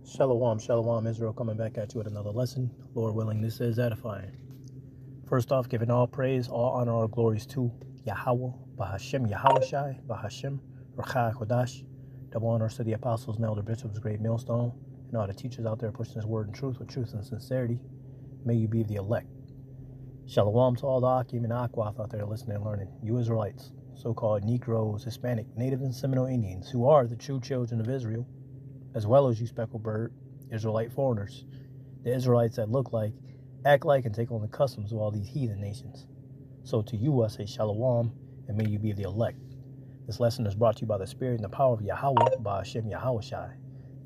Shalom, shalom, Israel, coming back at you with another lesson. Lord willing, this is edifying. First off, giving all praise, all honor, all glories to Yahweh, Bahashem, Yahushai, Bahashem, Rachai Kodash. Double honors to the apostles and elder bishops, great millstone, and all the teachers out there pushing this word in truth with truth and sincerity. May you be the elect. Shalom to all the Akim and Akwath out there listening and learning. You Israelites, so-called Negroes, Hispanic, Native and Seminole Indians, who are the true children of Israel, as well as you speckled bird, Israelite foreigners, the Israelites that look like, act like, and take on the customs of all these heathen nations. So to you I say shalom, and may you be the elect. This lesson is brought to you by the Spirit and the power of Yahweh, by Hashem Yahushai.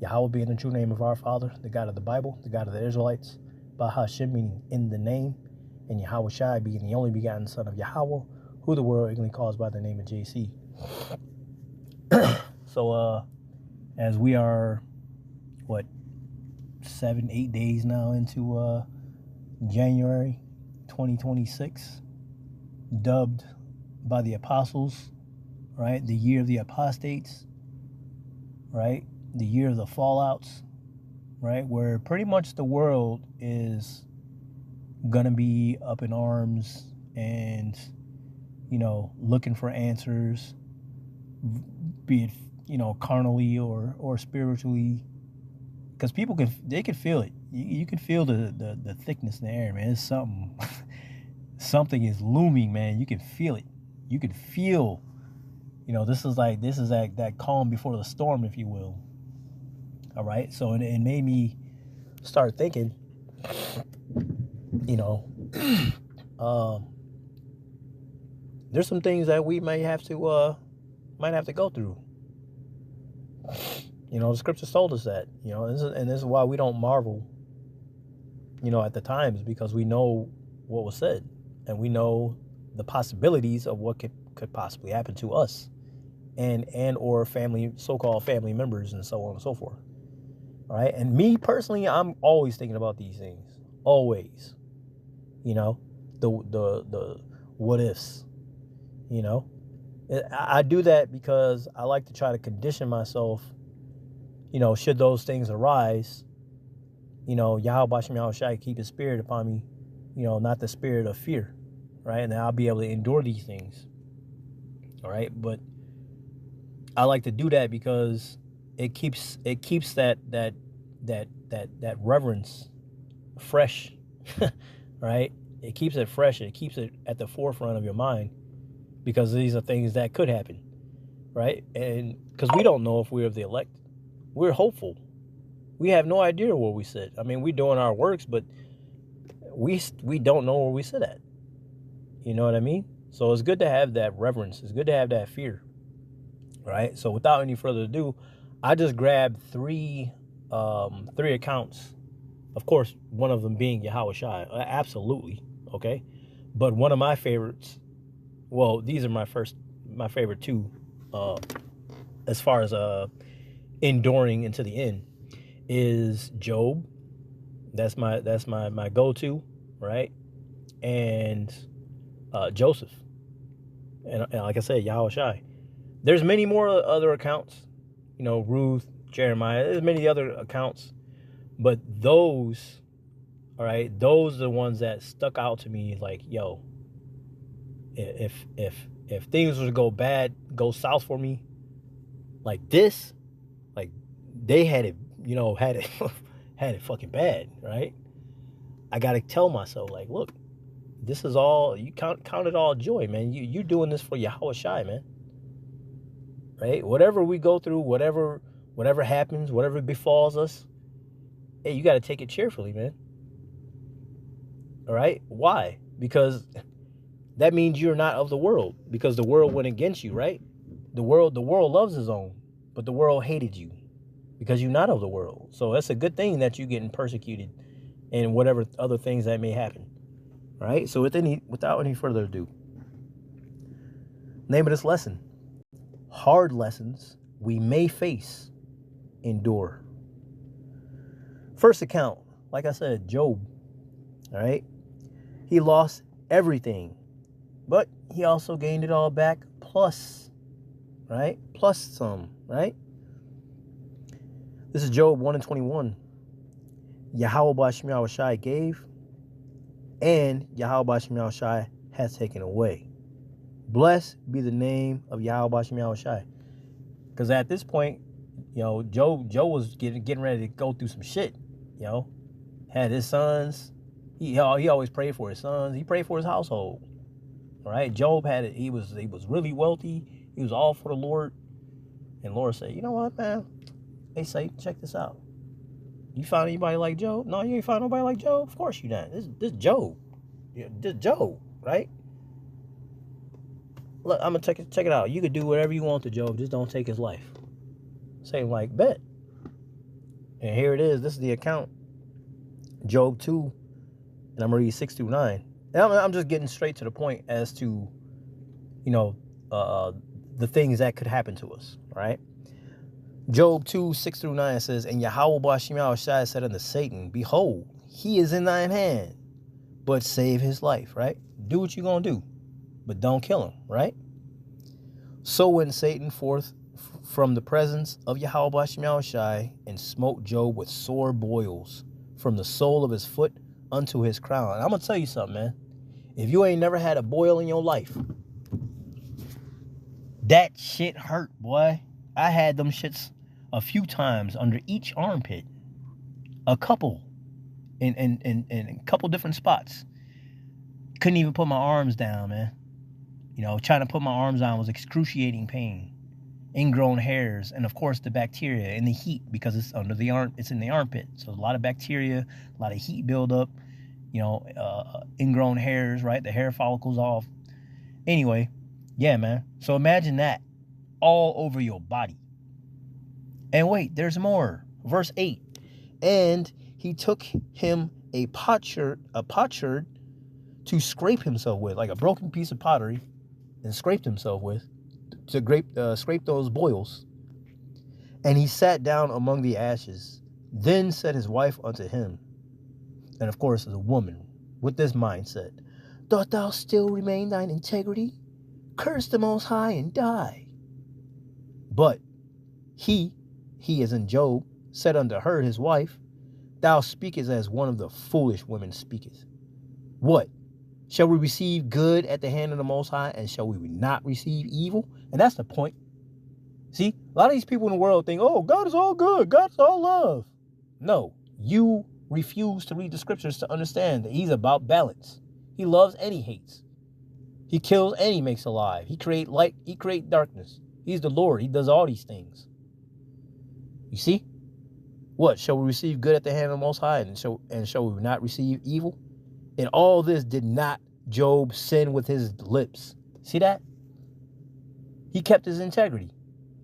Yahweh being the true name of our Father, the God of the Bible, the God of the Israelites, by Hashem meaning in the name, and Yahushai being the only begotten Son of Yahweh, who the world ignorantly calls by the name of JC. So, as we are, 7-8 days now into January 2026, dubbed by the apostles, right, the year of the apostates, right, the year of the fallouts, right, where pretty much the world is gonna be up in arms and, looking for answers, be it carnally or spiritually, because people can feel it. You can feel the thickness in the air, man. It's something something is looming, man. You can feel it. You can feel, this is that calm before the storm, if you will. All right, so it made me start thinking, there's some things that we might have to go through. The scriptures told us that, this is why we don't marvel, at the times, because we know what was said, and we know the possibilities of what could possibly happen to us and or family, so-called family members, and so on and so forth. All right. And me personally, I'm always thinking about these things. Always. The what ifs. I do that because I like to try to condition myself, should those things arise, Yahweh Bashem Yahushai keep his spirit upon me, not the spirit of fear, right? And I'll be able to endure these things. All right. But I like to do that because it keeps that reverence fresh, right? It keeps it fresh. It keeps it at the forefront of your mind, because these are things that could happen, right? And because we don't know if we're of the elect. We're hopeful. We have no idea where we sit. I mean, we're doing our works, but we don't know where we sit at. You know what I mean? So it's good to have that reverence. It's good to have that fear, right? So without any further ado, I just grabbed three accounts. Of course, one of them being Yahushai. Absolutely, okay? But one of my favorites, well, these are my favorite two, as far as enduring into the end, is Job. That's my go-to, right? And Joseph, and like I said, Yahushai. There's many more other accounts, Ruth, Jeremiah. There's many other accounts, but those, all right, those are the ones that stuck out to me. Like, yo, if things were to go south for me, like this, like they had it, had it fucking bad, right? I gotta tell myself, like, look, this is all, you count it all joy, man. You doing this for Yahushai, man. Right? Whatever we go through, whatever happens, whatever befalls us, hey, you got to take it cheerfully, man. All right? Why? Because that means you're not of the world, because the world went against you, right? The world loves his own, but the world hated you because you're not of the world. So that's a good thing that you're getting persecuted and whatever other things that may happen. Right? So without any further ado, name of this lesson: hard lessons we may face, endure. First account, like I said, Job. All right? He lost everything, but he also gained it all back plus, right? Plus some, right? This is Job 1:21. Yahweh Bashem Yahushai gave, and Yahweh Bashem Yahushai has taken away. Blessed be the name of Yahweh Bashem Yahushai. Because at this point, Job was getting ready to go through some shit. Had his sons. He always prayed for his sons. He prayed for his household. All right, Job had it. He was really wealthy. He was all for the Lord. And Lord said, you know what, man? Hey, Satan, check this out. You find anybody like Job? No, you ain't find nobody like Job. Of course you not. This Job. This Job, right? Look, I'm gonna check it out. You could do whatever you want to Job, just don't take his life. Satan like, bet. And here it is. This is the account. Job 2, and I'm gonna read 6 through 9. And I'm just getting straight to the point as to, the things that could happen to us, right? Job 2, 6 through 9 says, and Yahweh Bashem Yahushai said unto Satan, behold, he is in thine hand, but save his life, right? Do what you're going to do, but don't kill him, right? So went Satan forth from the presence of Yahweh Bashem Yahushai and smote Job with sore boils from the sole of his foot unto his crown. And I'm going to tell you something, man. If you ain't never had a boil in your life, that shit hurt, boy. I had them shits a few times under each armpit. A couple. In a couple different spots. Couldn't even put my arms down, man. Trying to put my arms down was excruciating pain. Ingrown hairs, and of course the bacteria and the heat, because it's under the it's in the armpit. So a lot of bacteria, a lot of heat buildup, ingrown hairs, right? The hair follicles off. Anyway, yeah, man. So imagine that all over your body. And wait, there's more. Verse 8. And he took him a potsherd to scrape himself with, like a broken piece of pottery, and scraped himself with, to scrape those boils. And he sat down among the ashes. Then said his wife unto him, and of course as a woman with this mindset, dost thou still remain thine integrity? Curse the Most High and die. But he as in Job, said unto her, his wife, thou speakest as one of the foolish women speaketh. What? Shall we receive good at the hand of the Most High, and shall we not receive evil? And that's the point. See, a lot of these people in the world think, oh, God is all good. God is all love. No, you refuse to read the scriptures to understand that he's about balance. He loves and he hates. He kills and he makes alive. He creates light. He creates darkness. He's the Lord. He does all these things. You see? What? Shall we receive good at the hand of the Most High, and shall we not receive evil? In all this did not Job sin with his lips. See that? He kept his integrity.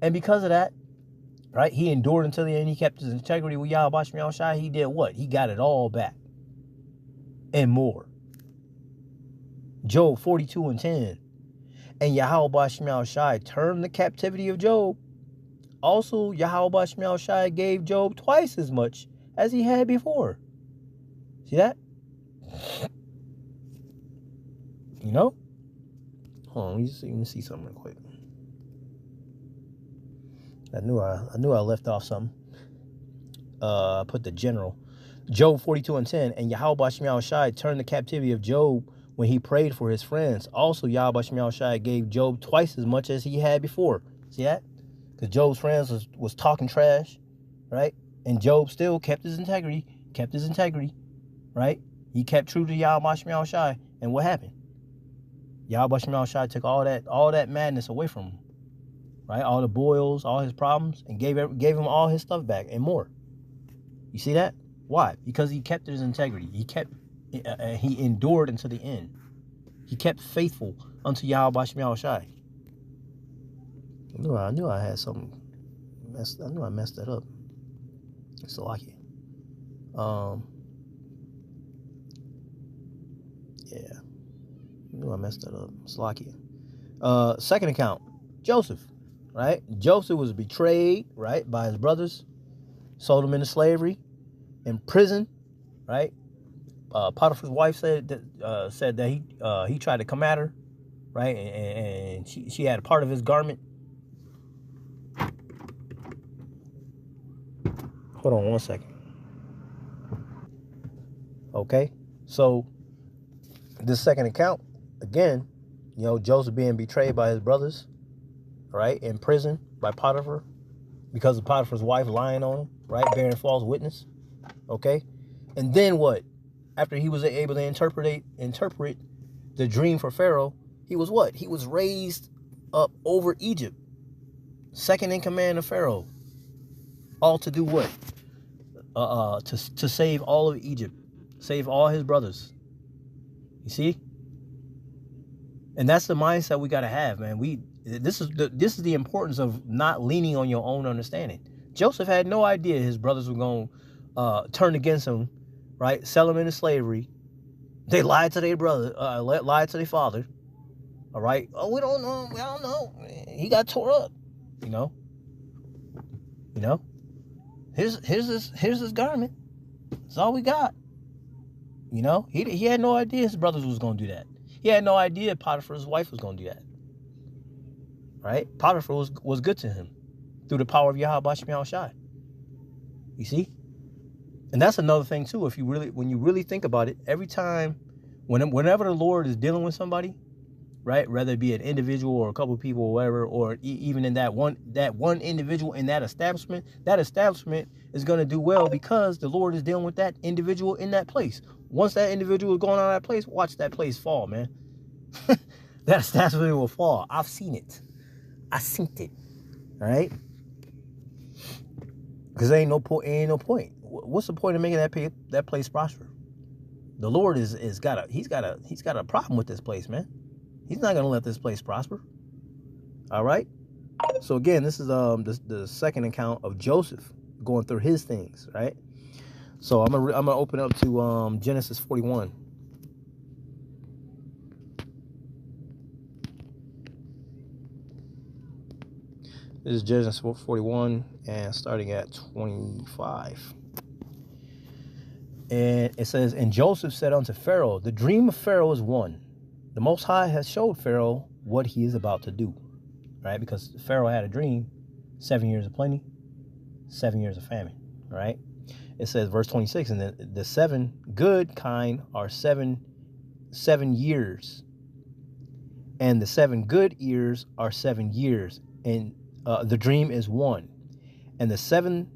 And because of that, right, he endured until the end. He kept his integrity with Yahweh Bashem Yahushai. He did what? He got it all back. And more. Job 42:10. And Yahweh Bashem Yahushai turned the captivity of Job. Also, Yahweh Bashem Yahushai gave Job twice as much as he had before. See that? Hold on, let me see something real quick. I knew I left off something. I put the general. Job 42:10. And Yahweh Bashem Yahushai turned the captivity of Job when he prayed for his friends. Also, Yahweh Bashem Yahushai gave Job twice as much as he had before. See that? Because Job's friends was talking trash, right? And Job still kept his integrity, right? He kept true to Yahweh Bashem Yahushai. And what happened? Yahweh Bashem Yahushai took all that madness away from him, right? All the boils, all his problems, and gave him all his stuff back and more. You see that? Why? Because he kept his integrity. He endured until the end. He kept faithful unto Yahweh Bashem Yahushai. I knew I had something. I knew I messed that up. It's lucky. Yeah. I knew I messed that up. It's lucky. Second account, Joseph, right? Joseph was betrayed, right, by his brothers, sold him into slavery, in prison, right? Potiphar's wife said that he tried to come at her, right, and she had a part of his garment. Hold on one second. Okay, so this second account, again, Joseph being betrayed by his brothers, right, in prison by Potiphar because of Potiphar's wife lying on him, right, bearing false witness. Okay, and then what? After he was able to interpret the dream for Pharaoh, he was what? He was raised up over Egypt, second in command of Pharaoh. All to do what? To save all of Egypt, save all his brothers. You see? And that's the mindset we got to have, man. This is the importance of not leaning on your own understanding. Joseph had no idea his brothers were going to turn against him, right? Sell him into slavery. They lied to their brother, lied to their father. All right. Oh, we don't know. We don't know. He got tore up. You know. Here's his garment. That's all we got. He had no idea his brothers was going to do that. He had no idea Potiphar's wife was going to do that. Right? Potiphar was good to him through the power of Yahweh Shemel Shai. You see? And that's another thing too. When you really think about it, every time, whenever the Lord is dealing with somebody, right, whether it be an individual or a couple of people or whatever, or even in that one individual in that establishment is going to do well because the Lord is dealing with that individual in that place. Once that individual is going out of that place, watch that place fall, man. That establishment will fall. I've seen it. I seen it. All right? Because there ain't no point. What's the point of making that place prosper? The Lord he's got a problem with this place, man. He's not going to let this place prosper. All right? So again, this is the second account of Joseph going through his things, right? So I'm gonna open up to Genesis 41. This is Genesis 41 and starting at 25. And it says, and Joseph said unto Pharaoh, the dream of Pharaoh is one. The Most High has showed Pharaoh what he is about to do. Right? Because Pharaoh had a dream, 7 years of plenty, 7 years of famine. Right? It says, verse 26, and the 7 good kind are seven years. And the 7 good years are 7 years. And the dream is one. And the 7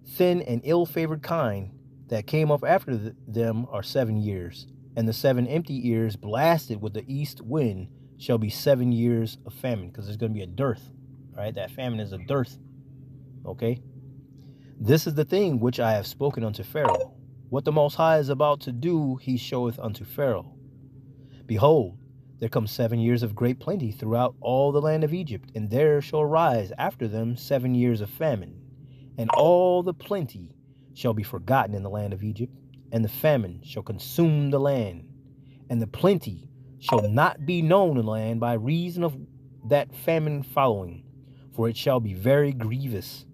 thin and ill-favored kind that came up after them are 7 years. And the 7 empty ears blasted with the east wind shall be 7 years of famine. Because there's going to be a dearth. Right? That famine is a dearth. Okay? This is the thing which I have spoken unto Pharaoh. What the Most High is about to do, he showeth unto Pharaoh. Behold, there come 7 years of great plenty throughout all the land of Egypt, and there shall arise after them 7 years of famine. And all the plenty shall be forgotten in the land of Egypt, and the famine shall consume the land. And the plenty shall not be known in the land by reason of that famine following, for it shall be very grievous.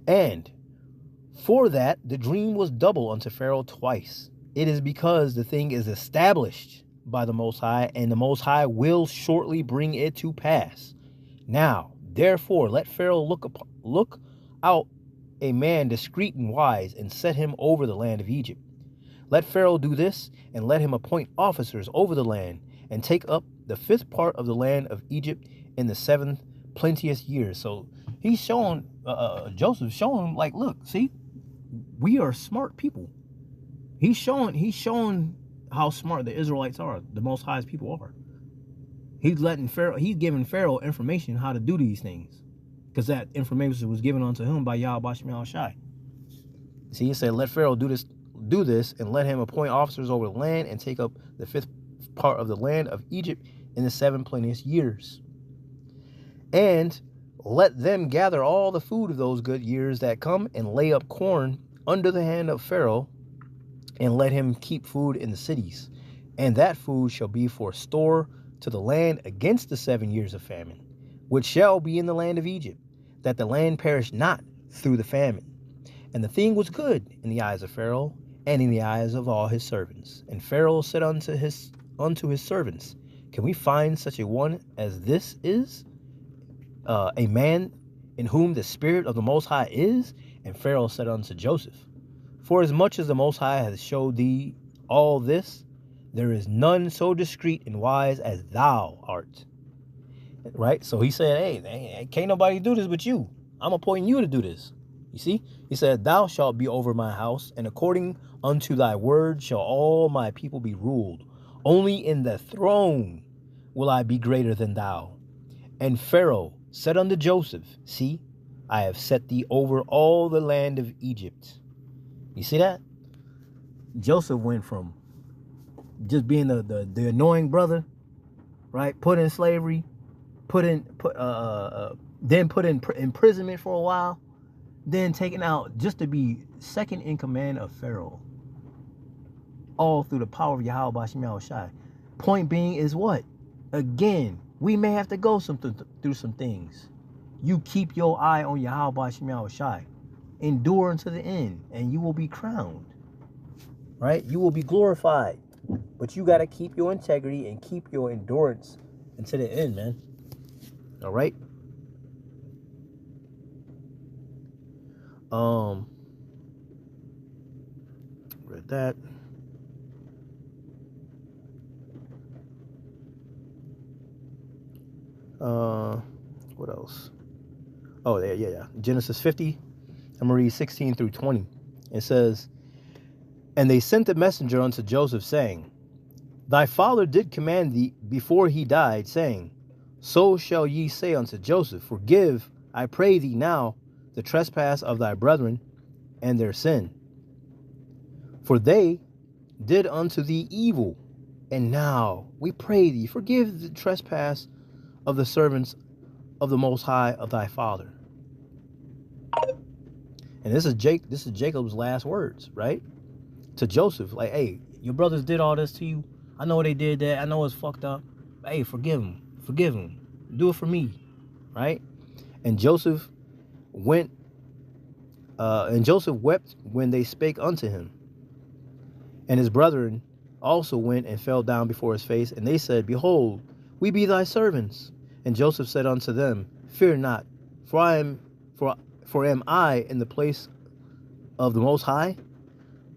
And for that the dream was double unto Pharaoh twice. It is because the thing is established by the Most High, and the Most High will shortly bring it to pass. Now, therefore, let Pharaoh look out a man discreet and wise, and set him over the land of Egypt. Let Pharaoh do this, and let him appoint officers over the land, and take up the 5th part of the land of Egypt in the 7th plenteous year. So he's showing, Joseph showing, like, look, see, we are smart people. He's showing how smart the Israelites are, the Most High's people are. He's giving Pharaoh information how to do these things, because that information was given unto him by Yahweh Shemel Shai. See, he said, let Pharaoh do this, and let him appoint officers over the land, and take up the 5th part of the land of Egypt in the 7 plenteous years. And let them gather all the food of those good years that come, and lay up corn under the hand of Pharaoh, and let him keep food in the cities. And that food shall be for store to the land against the 7 years of famine, which shall be in the land of Egypt, that the land perish not through the famine. And the thing was good in the eyes of Pharaoh, and in the eyes of all his servants. And Pharaoh said unto his servants, can we find such a one as this is? A man in whom the Spirit of the Most High is? And Pharaoh said unto Joseph, For as much as the Most High has showed thee all this, there is none so discreet and wise as thou art. Right? So he said, hey, can't nobody do this but you. I'm appointing you to do this. You see? He said, Thou shalt be over my house, and according unto thy word shall all my people be ruled. Only in the throne will I be greater than thou. And Pharaoh said unto Joseph, See, I have set thee over all the land of Egypt. You see that? Joseph went from just being the annoying brother, right? Put in slavery, then put in imprisonment for a while, then taken out just to be second in command of Pharaoh. All through the power of Yahweh Bashim Yahushai. Point being is what? Again, we may have to go through some things. You keep your eye on Yahweh Bashim Yahushai. Endure unto the end, and you will be crowned. Right? You will be glorified. But you got to keep your integrity and keep your endurance until the end, man. All right? Read that. What else? Oh, yeah. Genesis 50. I'm going to read 16 through 20. It says, And they sent a messenger unto Joseph, saying, Thy father did command thee before he died, saying, So shall ye say unto Joseph, Forgive, I pray thee now, the trespass of thy brethren and their sin. For they did unto thee evil, and now we pray thee, forgive the trespass of the servants of the Most High of thy father. And this is Jacob's last words, right? To Joseph, like, hey, your brothers did all this to you. I know they did that. I know it's fucked up. Hey, forgive them. Forgive them. Do it for me, right? And Joseph wept when they spake unto him. And his brethren also went and fell down before his face, and they said, Behold, we be thy servants. And Joseph said unto them, Fear not, for am I in the place of the Most High?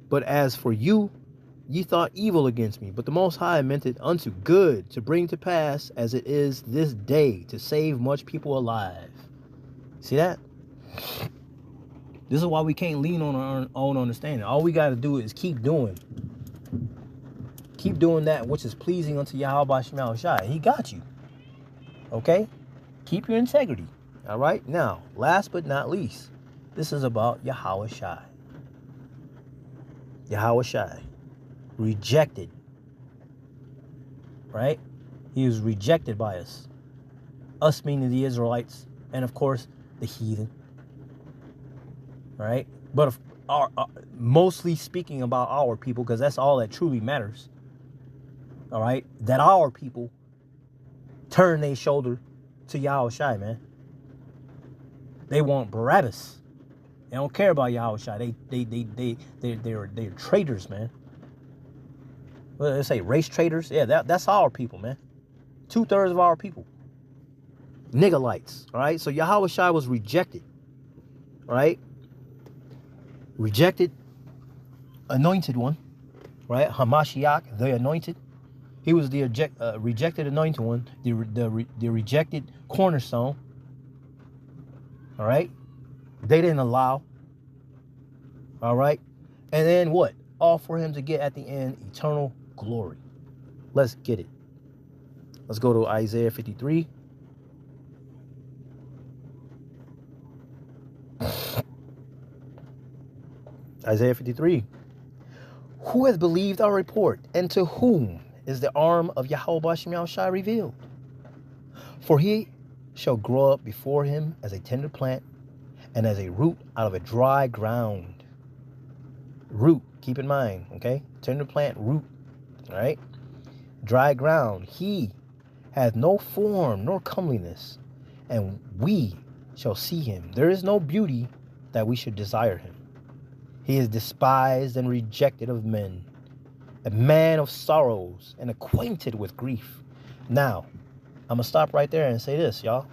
But as for you, ye thought evil against me, but the Most High meant it unto good, to bring to pass as it is this day, to save much people alive. See that? This is why we can't lean on our own understanding. All we got to do is keep doing that which is pleasing unto Yahweh Bashim Yahushai. He got you. Okay? Keep your integrity. All right? Now, last but not least, this is about Yahushai. Yahushai. Rejected. Right? He was rejected by us. Us meaning the Israelites. And of course, the heathen. Right? But mostly speaking about our people, because that's all that truly matters. All right? That our people turn their shoulder to Yahushai, man. They want Barabbas. They don't care about Yahushai. They're traitors, man. What do they say? Race traitors? Yeah, that's our people, man. 2/3 of our people. Niggalites. All right? So Yahushai was rejected. All right? Rejected. Anointed one. Right? Hamashiach, the anointed. He was the rejected anointed one, the rejected cornerstone. All right? They didn't allow. All right? And then what? All for him to get at the end eternal glory. Let's get it. Let's go to Isaiah 53. Isaiah 53. Who has believed our report, and to whom is the arm of Yahweh Bashim Yahushai revealed? For he shall grow up before him as a tender plant, and as a root out of a dry ground. Root, keep in mind, okay? Tender plant, root, all right? Dry ground. He hath no form nor comeliness, and we shall see him. There is no beauty that we should desire him. He is despised and rejected of men, a man of sorrows and acquainted with grief. Now, I'm going to stop right there and say this, y'all.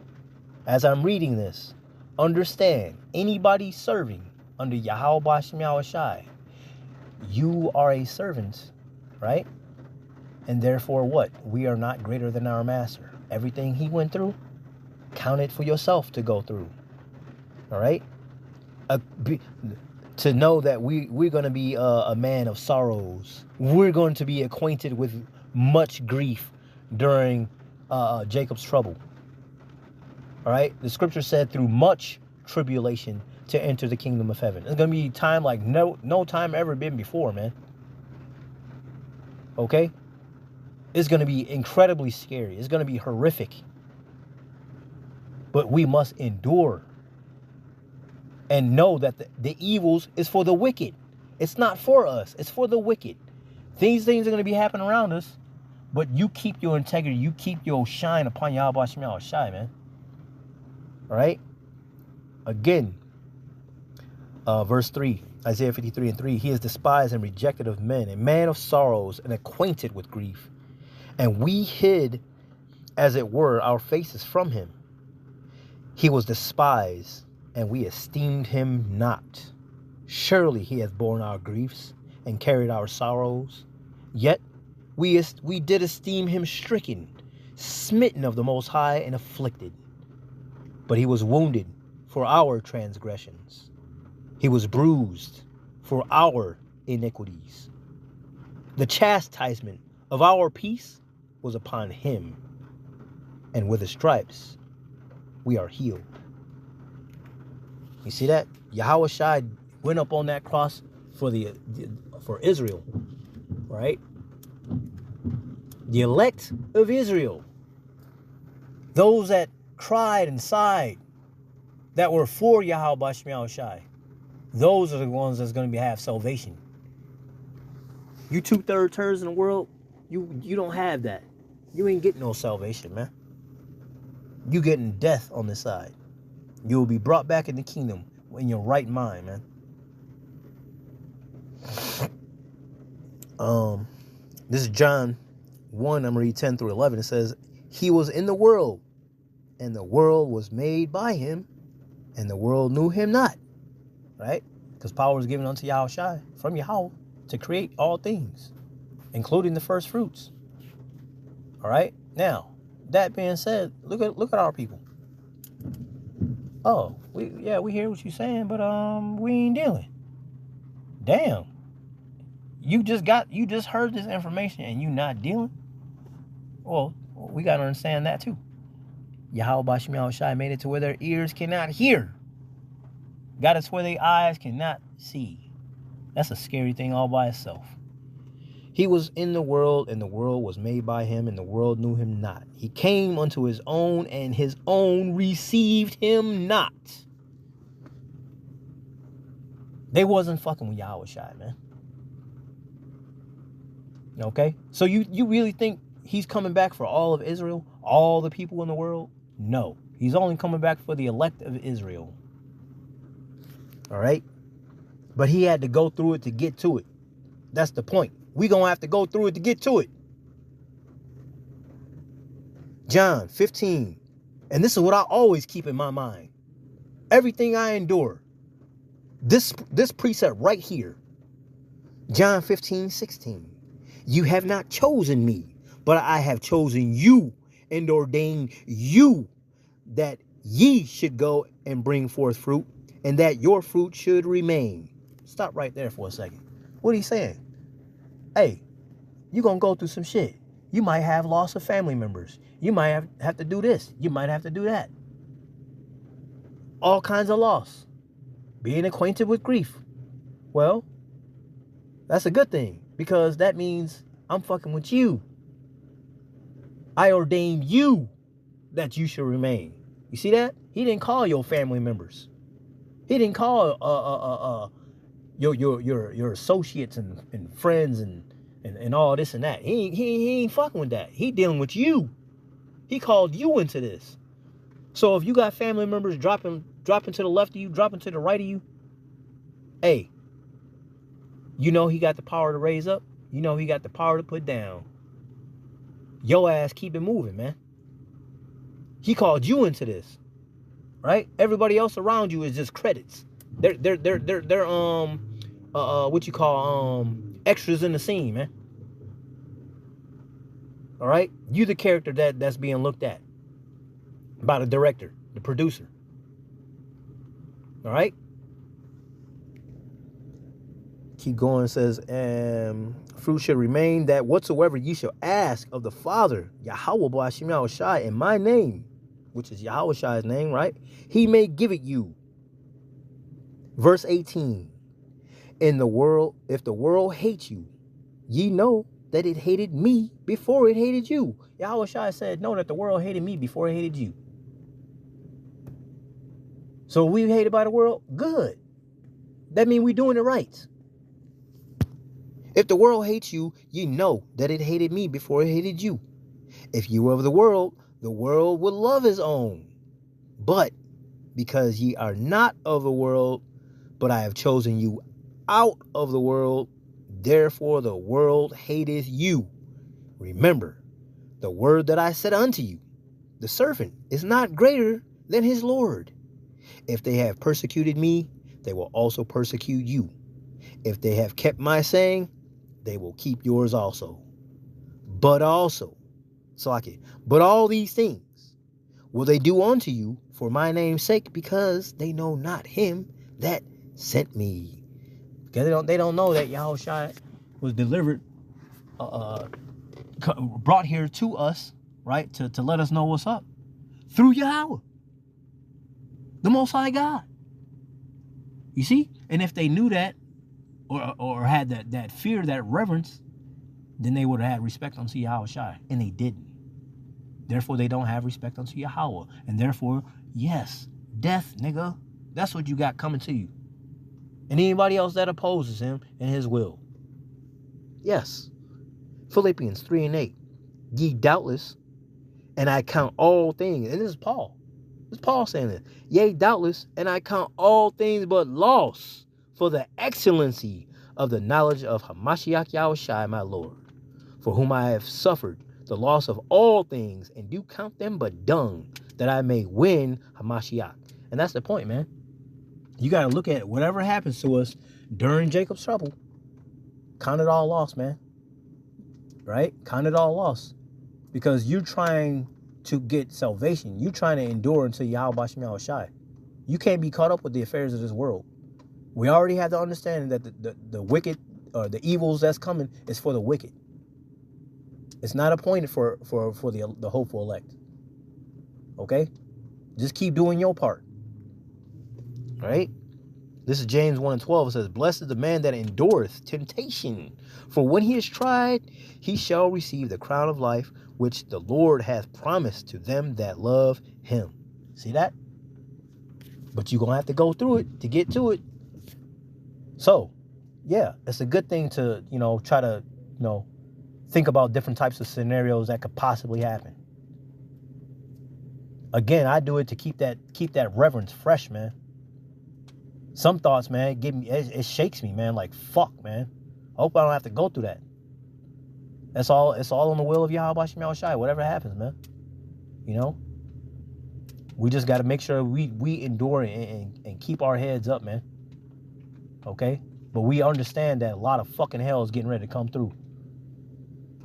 As I'm reading this, understand, anybody serving under Yahweh Bashem Yahushai, you are a servant, right? And therefore what? We are not greater than our master. Everything he went through, count it for yourself to go through. All right? To know that we're going to be a man of sorrows. We're going to be acquainted with much grief during Jacob's trouble. All right? The scripture said through much tribulation to enter the kingdom of heaven. It's going to be time like no time ever been before, man. Okay? It's going to be incredibly scary. It's going to be horrific. But we must endure and know that the evils is for the wicked. It's not for us. It's for the wicked. These things are going to be happening around us, but you keep your integrity. You keep your shine upon Yahweh Shem Yahushai, man. All right? Again, verse 3, Isaiah 53:3. He is despised and rejected of men, a man of sorrows and acquainted with grief. And we hid, as it were, our faces from him. He was despised, and we esteemed him not. Surely he hath borne our griefs and carried our sorrows. Yet we did esteem him stricken, smitten of the Most High, and afflicted. But he was wounded for our transgressions. He was bruised for our iniquities. The chastisement of our peace was upon him, and with his stripes we are healed. You see that? Yahweh Shai went up on that cross for Israel, right? The elect of Israel, those that cried and sighed, that were for Yahweh Bashem Yahushai, those are the ones that's going to have salvation. You 2/3 in the world, you don't have that. You ain't getting no salvation, man. You getting death on this side. You will be brought back in the kingdom in your right mind, man. This is John 1, I'm going to read 10 through 11. It says, he was in the world, and the world was made by him, and the world knew him not. Right? Because power was given unto Yahushai from Yahweh to create all things, including the first fruits. All right? Now, that being said, look at our people. Oh, we hear what you're saying, but we ain't dealing. Damn. You just heard this information and you not dealing? Well, we gotta understand that too. Yahweh Bashem Yahushai made it to where their ears cannot hear. Got it to where their eyes cannot see. That's a scary thing all by itself. He was in the world, and the world was made by him, and the world knew him not. He came unto his own, and his own received him not. They wasn't fucking with Yahweh Shai, man. Okay? So you really think he's coming back for all of Israel? All the people in the world? No. He's only coming back for the elect of Israel. All right? But he had to go through it to get to it. That's the point. We're going to have to go through it to get to it. John 15. And this is what I always keep in my mind. Everything I endure. This precept right here. John 15:16. You have not chosen me, but I have chosen you and ordained you that ye should go and bring forth fruit, and that your fruit should remain. Stop right there for a second. What are you saying? Hey, you're going to go through some shit. You might have loss of family members. You might have to do this. You might have to do that. All kinds of loss. Being acquainted with grief. Well, that's a good thing, because that means I'm fucking with you. I ordained you that you should remain. You see that? He didn't call your family members. He didn't call your associates and friends and all this and that. He ain't fucking with that. He dealing with you. He called you into this. So if you got family members dropping to the left of you, dropping to the right of you, hey, you know he got the power to raise up. You know he got the power to put down. Your ass keep it moving, man. He called you into this. right? Everybody else around you is just credits. They're what you call extras in the scene, man. All right, you the character that's being looked at by the director, the producer. All right. Keep going. It says, fruit should remain that whatsoever ye shall ask of the Father, Yahweh B'Hashem Yahushai, in my name, which is Yahushai's name, right? He may give it you. Verse 18. In the world, if the world hates you, ye know that it hated me before it hated you. Yahushai said, know that the world hated me before it hated you. So we hated by the world? Good. That means we doing it right. If the world hates you, ye know that it hated me before it hated you. If you were of the world would love his own. But because ye are not of the world, but I have chosen you out of the world, therefore the world hateth you. Remember the word that I said unto you, the servant is not greater than his Lord. If they have persecuted me, they will also persecute you. If they have kept my saying, they will keep yours also. But all these things will they do unto you for my name's sake, because they know not him that sent me. Because they don't know that Yahushua was delivered, brought here to us, right, to let us know what's up through Yahweh, the Most High God. You see? And if they knew that, or had that fear, that reverence, then they would have had respect unto Yahushua, and they didn't. Therefore, they don't have respect unto Yahweh, and therefore, yes, death, nigga, that's what you got coming to you, and anybody else that opposes him and his will. Yes. Philippians 3:8. Ye doubtless, and I count all things, and this is Paul. This is Paul saying this. Yea, doubtless, and I count all things but loss for the excellency of the knowledge of Hamashiach Yahushai, my Lord, for whom I have suffered the loss of all things, and do count them but dung, that I may win Hamashiach. And that's the point, man. You got to look at whatever happens to us during Jacob's trouble. Count it all loss, man. Right? Count it all loss. Because you're trying to get salvation. You're trying to endure until Yahweh B'Hashem Yahushai. You can't be caught up with the affairs of this world. We already have the understanding that the wicked, or the evils that's coming, is for the wicked. It's not appointed for the hopeful elect. Okay? Just keep doing your part. All right? This is James 1:12. It says, blessed is the man that endureth temptation, for when he is tried, he shall receive the crown of life, which the Lord hath promised to them that love him. See that? But you're going to have to go through it to get to it. So, yeah, it's a good thing to, try to, think about different types of scenarios that could possibly happen. Again, I do it to keep that reverence fresh, man. Some thoughts, man, it shakes me, man. Like, fuck, man. I hope I don't have to go through that. It's all on the will of Yahweh B'Hashem Yahushai. Whatever happens, man. We just got to make sure we endure and keep our heads up, man. Okay? But we understand that a lot of fucking hell is getting ready to come through.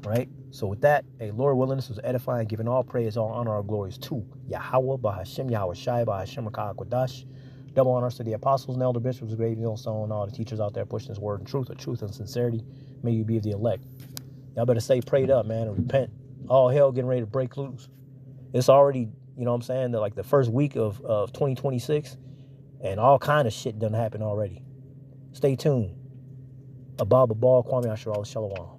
Right? So with that, Lord willing, this was edifying, giving all praise, all honor, all glories to Yahweh B'Hashem Yahushai B'Hashem Rakah Kodash. Double honors to the apostles and elder bishops, great millstone, all the teachers out there pushing this word in truth and sincerity. May you be of the elect. Y'all better stay prayed up, man, and repent. All hell getting ready to break loose. It's already, like the first week of 2026, and all kind of shit done happen already. Stay tuned. Abba Kwame Asher, Shalom.